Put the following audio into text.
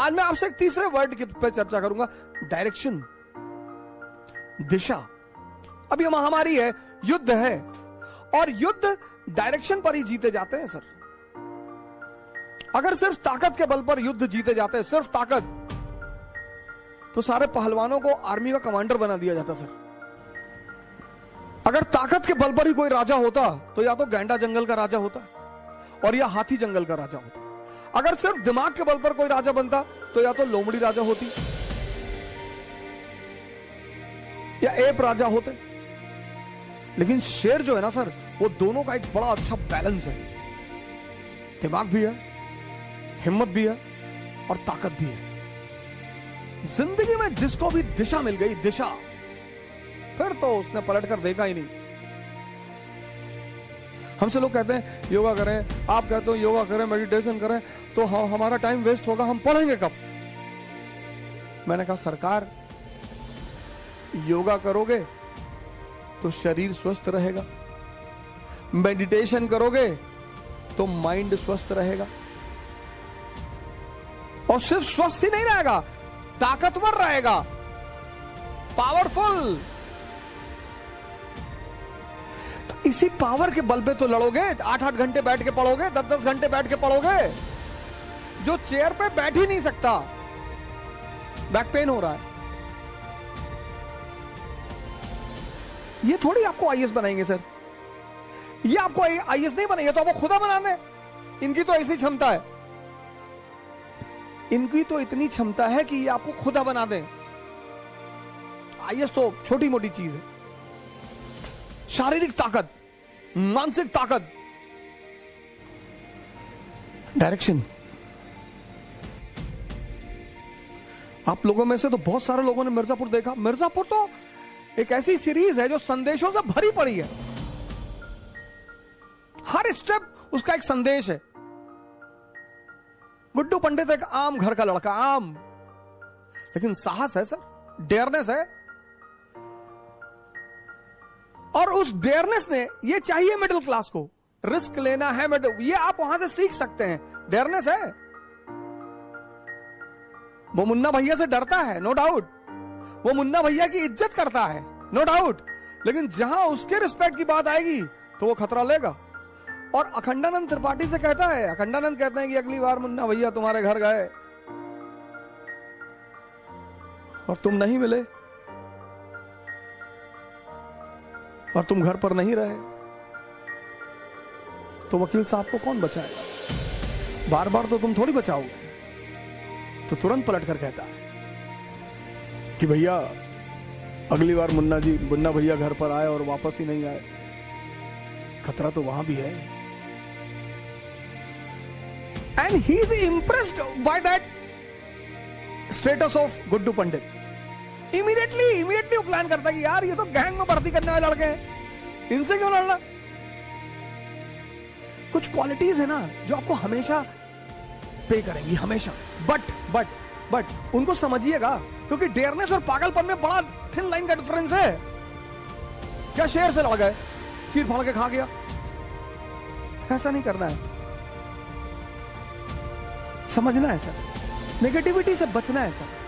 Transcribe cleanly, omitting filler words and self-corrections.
आज मैं आपसे एक तीसरे वर्ड पे चर्चा करूंगा, डायरेक्शन, दिशा। अब ये महामारी है, युद्ध है, और युद्ध डायरेक्शन पर ही जीते जाते हैं सर। अगर सिर्फ ताकत के बल पर युद्ध जीते जाते हैं, सिर्फ ताकत, तो सारे पहलवानों को आर्मी का कमांडर बना दिया जाता सर। अगर ताकत के बल पर ही कोई राजा होता तो या तो गैंडा जंगल का राजा होता और या हाथी जंगल का राजा होता। अगर सिर्फ दिमाग के बल पर कोई राजा बनता तो या तो लोमड़ी राजा होती या एप राजा होते। लेकिन शेर जो है ना सर, वो दोनों का एक बड़ा अच्छा बैलेंस है। दिमाग भी है, हिम्मत भी है और ताकत भी है। जिंदगी में जिसको भी दिशा मिल गई, दिशा, फिर तो उसने पलट कर देखा ही नहीं। हमसे लोग कहते हैं योगा करें, आप कहते हो योगा करें, मेडिटेशन करें, तो हमारा टाइम वेस्ट होगा, हम पढ़ेंगे कब? मैंने कहा सरकार, योगा करोगे तो शरीर स्वस्थ रहेगा, मेडिटेशन करोगे तो माइंड स्वस्थ रहेगा, और सिर्फ स्वस्थ ही नहीं रहेगा, ताकतवर रहेगा, पावरफुल। तो इसी पावर के बल पे तो लड़ोगे। 8-8 घंटे बैठ के पढ़ोगे, 10-10 घंटे बैठ के पढ़ोगे। जो चेयर पे बैठ ही नहीं सकता, बैक पेन हो रहा है, ये थोड़ी आपको आईएएस बनाएंगे सर। ये आपको आईएएस नहीं बनाएंगे, तो आपको खुदा बना दे। इनकी तो ऐसी क्षमता है, इनकी तो इतनी क्षमता है कि ये आपको खुदा बना दें। आईएएस तो छोटी मोटी चीज है। शारीरिक ताकत, मानसिक ताकत, डायरेक्शन। आप लोगों में से तो बहुत सारे लोगों ने मिर्जापुर देखा। मिर्जापुर तो एक ऐसी सीरीज है जो संदेशों से भरी पड़ी है। हर स्टेप उसका एक संदेश है। गुड्डू पंडित एक आम घर का लड़का, आम, लेकिन साहस है सर, डेयरनेस है। और उस डेयरनेस ने, ये चाहिए मिडिल क्लास को, रिस्क लेना है मिडिल, ये आप वहां से सीख सकते हैं। डेयरनेस है। वो मुन्ना भैया से डरता है, नो डाउट। वो मुन्ना भैया की इज्जत करता है, नो डाउट। लेकिन जहां उसके रिस्पेक्ट की बात आएगी तो वो खतरा लेगा। और अखंडानंद त्रिपाठी से कहता है, अखंडानंद कहते हैं कि अगली बार मुन्ना भैया तुम्हारे घर गए और तुम नहीं मिले और तुम घर पर नहीं रहे, तो वकील साहब को कौन बचाएगा? बार बार तो तुम थोड़ी बचाओगे। तो तुरंत पलट कर कहता है कि भैया अगली बार मुन्ना भैया घर पर आए और वापस ही नहीं आए, खतरा तो वहां भी है। And he is impressed by that status of Guddu Pandit. Immediately वो प्लान करता है कि यार ये तो गैंग में भर्ती करने वाले लड़के हैं, इनसे क्यों लड़ना? कुछ क्वालिटीज है ना जो आपको हमेशा पे करेंगी, हमेशा। बट उनको समझिएगा, क्योंकि डेयरनेस और पागलपन में बड़ा थिन लाइन का डिफरेंस है। क्या शेर से लड़ गए, चीर फाड़ के खा गया? ऐसा नहीं करना है, समझना है सर, नेगेटिविटी से बचना है सर।